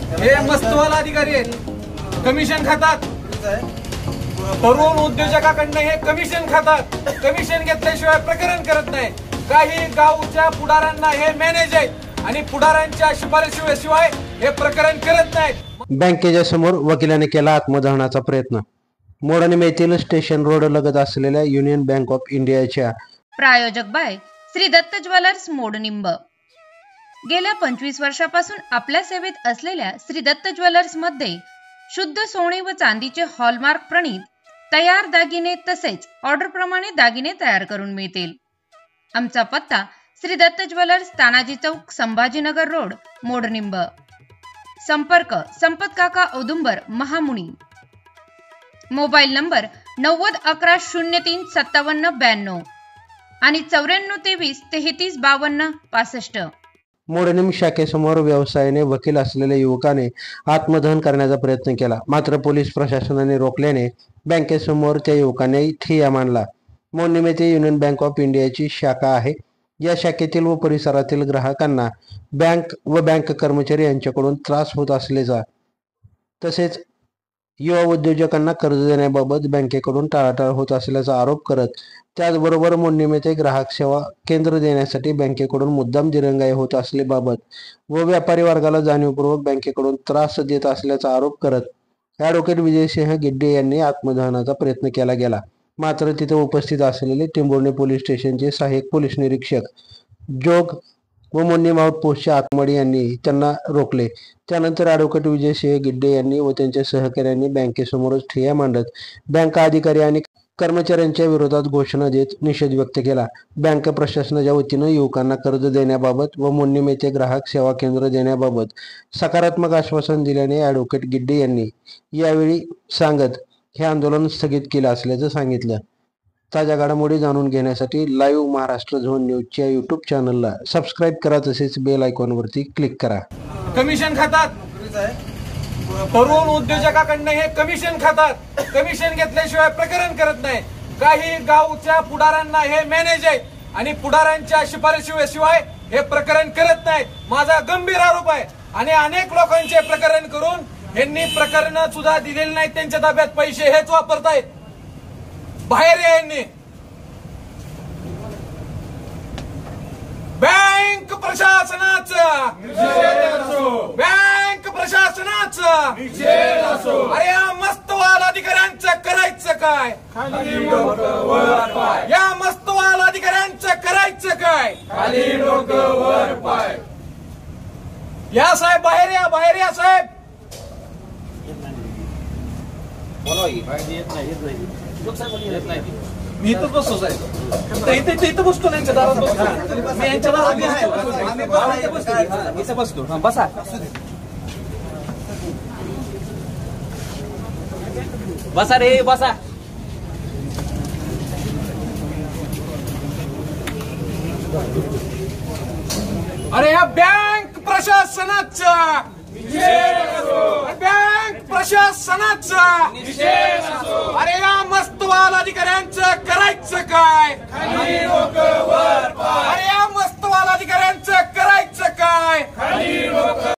हे मस्तवाल अधिकारी आहेत, कमिशन खातात. तरुण उद्योजकाकडनं हे कमिशन खातात. कमिशन घेतल्याशिवाय प्रकरण करत नाही. काही गावच्या पुढाऱ्यांना हे मॅनेज आहे आणि पुढाऱ्यांच्या शिफारशीशिवाय हे प्रकरण करत नाहीत. बँकेच्या समोर वकिलाने केला आत्मदहनाचा प्रयत्न. मोडणीम येथील स्टेशन रोड लगत असलेल्या युनियन बँक ऑफ इंडियाच्या प्रायोजक बाय श्री दत्त ज्वेलर्स मोडनिंब. गेल्या 25 वर्षापासून आपल्या सेवेत असलेल्या श्री दत्त ज्वेलर्स मध्ये शुद्ध सोने व चांदीचे हॉलमार्क प्रणीत तयार दागिने तसेच ऑर्डर प्रमाणे दागिने तयार करून मिळतील. आमचा पत्ता श्री दत्त ज्वेलर्स, तानाजी चौक, संभाजीनगर रोड, मोडनिंब. संपर्क संपत काका औदुंबर, महामुनी. मोबाईल नंबर 90 11 03 57 92 आणि 94 23 33 52 65. मोडणीम शाखेसमोर व्यवसायाने वकील असलेल्या युवकाने आत्मदहन करण्याचा प्रयत्न केला. मात्र पोलीस प्रशासनाने रोखल्याने बँकेसमोर त्या युवकाने ठिय्या मांडला. मोडणीम येथे युनियन बँक ऑफ इंडियाची शाखा आहे. या शाखेतील व परिसरातील ग्राहकांना बँक व बँक कर्मचारी यांच्याकडून त्रास होत असल्याचा तसेच युवा उद्योजकांना कर्ज देण्याबाबत बँकेकडून टाळाटाळ होत असल्याचा आरोप करत त्याचबरोबर मोडणीम येथे ग्राहक सेवा केंद्र देण्यासाठी बँकेकडून मुद्दाम दिरंगाई होत असल्याबाबत व व्यापारी वर्गाला जाणीवपूर्वक बँकेकडून त्रास देत असल्याचा आरोप करत ॲडव्होकेट विजयसिंह गिड्डे यांनी आत्मदहनाचा प्रयत्न केला गेला. मात्र तिथे उपस्थित असलेले टेंभुर्णी पोलीस स्टेशनचे सहाय्यक पोलीस निरीक्षक जोग व मोडणीम आउटपोस्टचे आत्मडी यांनी त्यांना रोखले. त्यानंतर ॲडव्होकेट विजयसिंह गिड्डे यांनी व त्यांच्या सहकाऱ्यांनी बँकेसमोरच ठिय्या मांडत बँक अधिकारी आणि कर्मचाऱ्यांच्या विरोधात घोषणा देत निषेध व्यक्त केला. बँक प्रशासनाच्या वतीनं युवकांना कर्ज देण्याबाबत व मोडणीम येथे ग्राहक सेवा केंद्र देण्याबाबत सकारात्मक आश्वासन दिल्याने ॲडव्होकेट गिड्डे यांनी यावेळी सांगत हे आंदोलन स्थगित केलं असल्याचं सांगितलं. ताज्या घडामोडी जाणून घेण्यासाठी लाईव्ह महाराष्ट्र झोन न्यूजच्या यूट्यूब चॅनलला सबस्क्राईब करा, तसेच बेल आयकॉनवरती क्लिक करा. कमिशन खातात. तरुण उद्योजकाकडनं हे कमिशन खातात. कमिशन घेतल्याशिवाय प्रकरण करत नाही. काही गावच्या पुढाऱ्यांना हे मॅनेज आहे आणि पुढाऱ्यांच्या शिफारशीशिवाय हे प्रकरण करत नाहीत. माझा गंभीर आरोप आहे आणि अनेक लोकांचे प्रकरण करून यांनी प्रकरण सुद्धा दिलेली नाहीत. त्यांच्या ताब्यात पैसे हेच वापरतायत. बाहेर या यांनी. बँक प्रशासनाचं, बँक प्रशासनाचं, अरे या मस्तवाल अधिकाऱ्यांचं करायचं काय? या मस्तवाल अधिकाऱ्यांचं करायचं काय? या साहेब बाहेर या, बाहेर या साहेब. मी इथं बसतो साहेब. इथं बसतो नाही, दारात बसतो मी. यांच्या दारात इथं बसतो. बसा. बसा रे बसा. अरे या बँक प्रशासनाचा, बँक प्रशासनाचा, अरे या मस्तवाल अधिकाऱ्यांचं करायचं काय? अरे या मस्तवाल अधिकाऱ्यांचं करायचं काय?